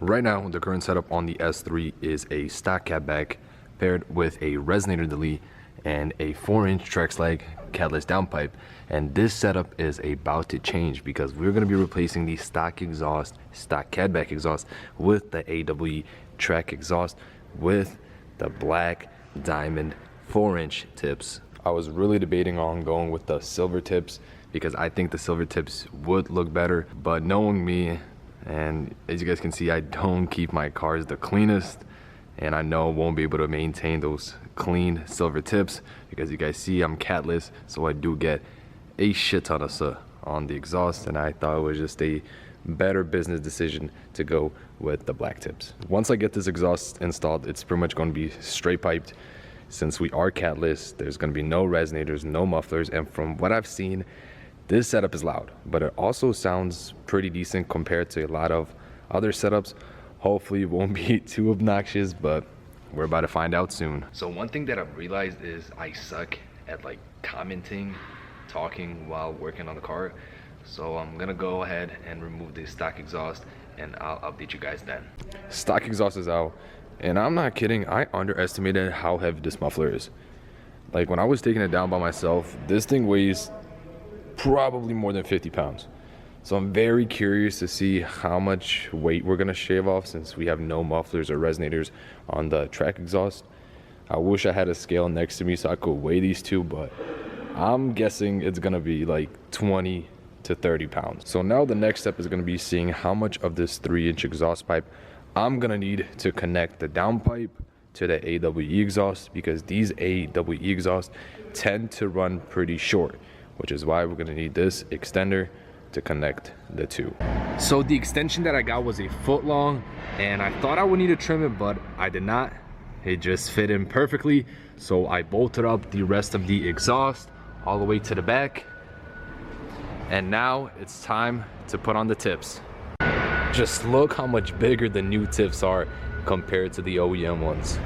Right now, the current setup on the S3 is a stock catback paired with a resonator delete and a 4-inch Trek slag Catless downpipe. And this setup is about to change because we're going to be replacing the stock exhaust, stock catback exhaust, with the AWE Trek exhaust with the black diamond 4-inch tips. I was really debating on going with the silver tips because I think the silver tips would look better, but knowing me, and as you guys can see, I don't keep my cars the cleanest, and I know I won't be able to maintain those clean silver tips because you guys see I'm catless, so I do get a shit ton of soot on the exhaust, and I thought it was just a better business decision to go with the black tips. Once I get this exhaust installed, it's pretty much going to be straight piped. Since we are catless, there's going to be no resonators, no mufflers, and from what I've seen, this setup is loud, but it also sounds pretty decent compared to a lot of other setups. Hopefully it won't be too obnoxious, but we're about to find out soon. So one thing that I've realized is I suck at like commenting, talking while working on the car. So I'm gonna go ahead and remove the stock exhaust and I'll update you guys then. Stock exhaust is out, and I'm not kidding, I underestimated how heavy this muffler is. Like when I was taking it down by myself, this thing weighs probably more than 50 pounds. So I'm very curious to see how much weight we're gonna shave off since we have no mufflers or resonators on the Trek exhaust. I wish I had a scale next to me so I could weigh these two, but I'm guessing it's gonna be like 20 to 30 pounds. So now the next step is gonna be seeing how much of this 3-inch exhaust pipe I'm gonna need to connect the downpipe to the AWE exhaust, because these AWE exhausts tend to run pretty short, which is why we're gonna need this extender to connect the two. So the extension that I got was a foot long, and I thought I would need to trim it, but I did not. It just fit in perfectly. So I bolted up the rest of the exhaust all the way to the back. And now it's time to put on the tips. Just look how much bigger the new tips are compared to the OEM ones.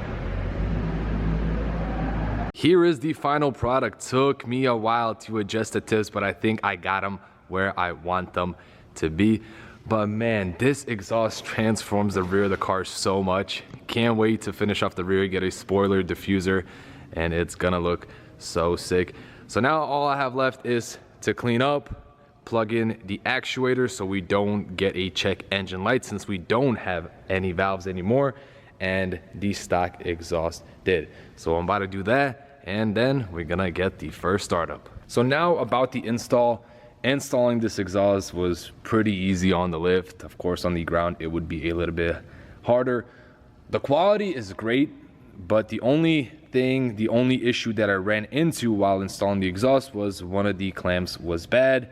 Here is the final product. Took me a while to adjust the tips, but I think I got them where I want them to be. But man, this exhaust transforms the rear of the car so much. Can't wait to finish off the rear, get a spoiler diffuser, and it's gonna look so sick. So now all I have left is to clean up, plug in the actuator so we don't get a check engine light since we don't have any valves anymore, and the stock exhaust did. So I'm about to do that, and then we're gonna get the first startup. So now about the install. Installing this exhaust was pretty easy on the lift. Of course, on the ground, it would be a little bit harder. The quality is great, but the only issue that I ran into while installing the exhaust was one of the clamps was bad.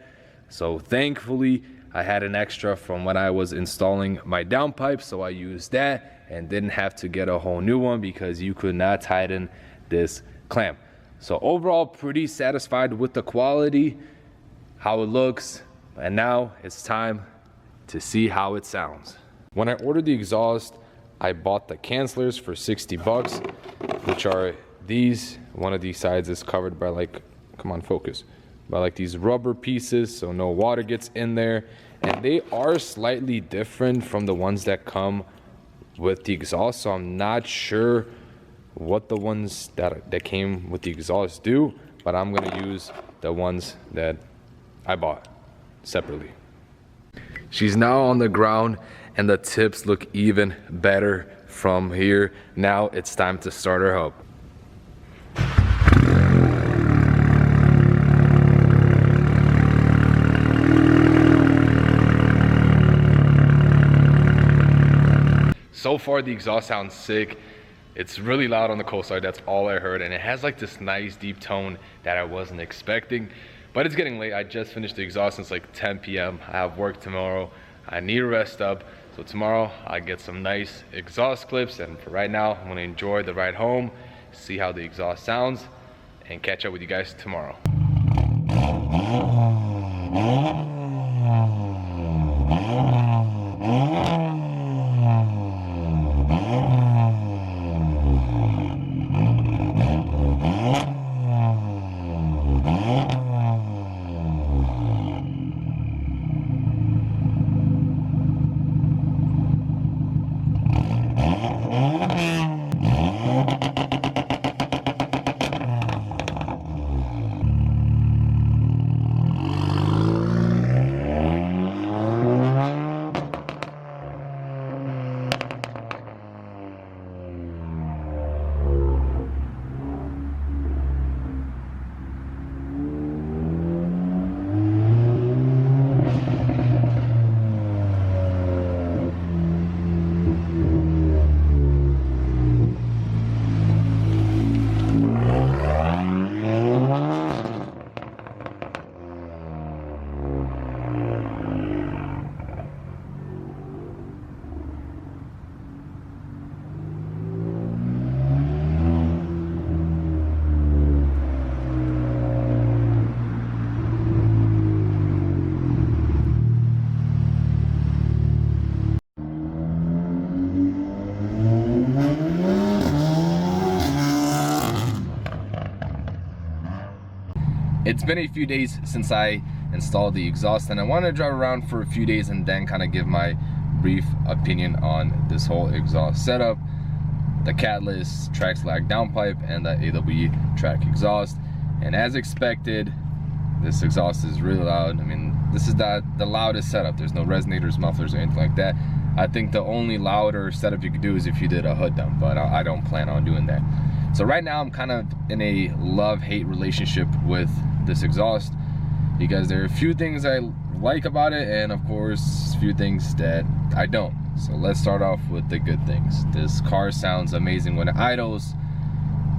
So thankfully, I had an extra from when I was installing my downpipe, so I used that and didn't have to get a whole new one because you could not tighten this clamp. So overall, pretty satisfied with the quality, how it looks, and now it's time to see how it sounds. When I ordered the exhaust, I bought the cancelers for 60 bucks, which are these. One of these sides is covered by like, come on, focus, by like these rubber pieces so no water gets in there, and they are slightly different from the ones that come with the exhaust, so I'm not sure what the ones that came with the exhaust do, but I'm gonna use the ones that I bought separately. She's now on the ground and the tips look even better from here. Now it's time to start her up. So far the exhaust sounds sick. It's really loud on the coast side, that's all I heard, and it has like this nice deep tone that I wasn't expecting. But it's getting late. I just finished the exhaust since like 10 p.m. I have work tomorrow. I need to rest up. So tomorrow I get some nice exhaust clips, and for right now I'm gonna enjoy the ride home, see how the exhaust sounds, and catch up with you guys tomorrow. It's been a few days since I installed the exhaust, and I want to drive around for a few days and then kind of give my brief opinion on this whole exhaust setup, the Catless Downpipe and the 8V track exhaust. And as expected, this exhaust is really loud. I mean, this is the loudest setup. There's no resonators, mufflers, or anything like that. I think the only louder setup you could do is if you did a hood dump, but I don't plan on doing that. So right now I'm kind of in a love-hate relationship with this exhaust, because there are a few things I like about it, and of course a few things that I don't. So let's start off with the good things. This car sounds amazing when it idles.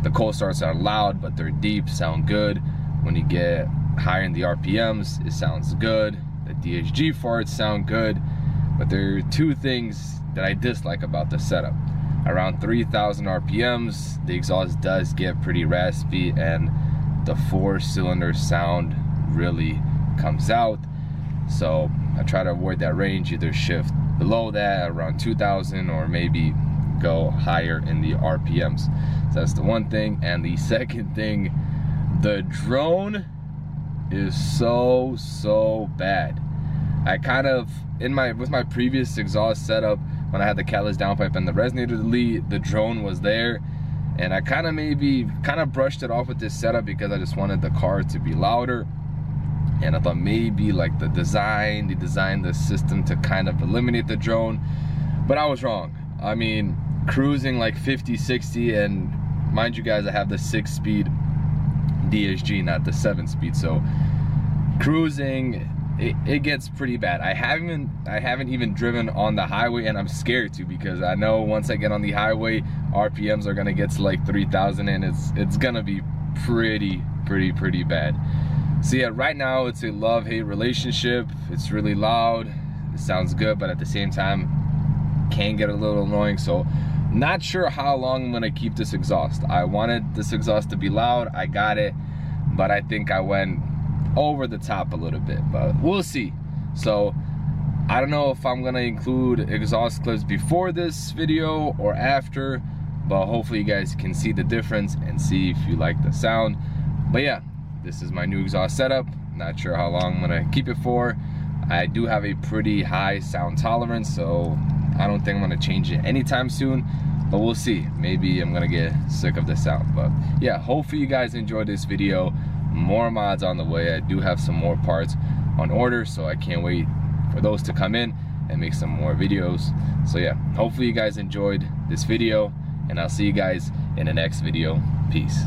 The cold starts are loud, but they're deep, sound good. When you get higher in the RPMs, it sounds good. The DSG farts sound good, but there are two things that I dislike about the setup. Around 3,000 RPMs, the exhaust does get pretty raspy, and the 4-cylinder sound really comes out. So I try to avoid that range, either shift below that around 2,000 or maybe go higher in the RPMs. So that's the one thing. And the second thing, the drone is so bad. I kind of, with my previous exhaust setup, when I had the Catless Downpipe and the resonator delete, the drone was there, and I kind of brushed it off with this setup because I just wanted the car to be louder. And I thought maybe like they designed the system to kind of eliminate the drone, but I was wrong. I mean, cruising like 50, 60, and mind you guys, I have the 6-speed DSG, not the 7-speed, so cruising, it gets pretty bad. I haven't even driven on the highway, and I'm scared to, because I know once I get on the highway, RPMs are gonna get to like 3,000, and it's gonna be pretty bad. So yeah, right now it's a love-hate relationship. It's really loud, it sounds good, but at the same time can get a little annoying. So not sure how long I'm gonna keep this exhaust. I wanted this exhaust to be loud, I got it, but I think I went over the top a little bit, but we'll see. So I don't know if I'm gonna include exhaust clips before this video or after, but hopefully you guys can see the difference and see if you like the sound. But yeah, this is my new exhaust setup. Not sure how long I'm gonna keep it for. I do have a pretty high sound tolerance, so I don't think I'm gonna change it anytime soon, but we'll see. Maybe I'm gonna get sick of the sound. But yeah, hopefully you guys enjoyed this video. More mods on the way. I do have some more parts on order, so I can't wait for those to come in and make some more videos. So yeah, hopefully you guys enjoyed this video, and I'll see you guys in the next video. Peace.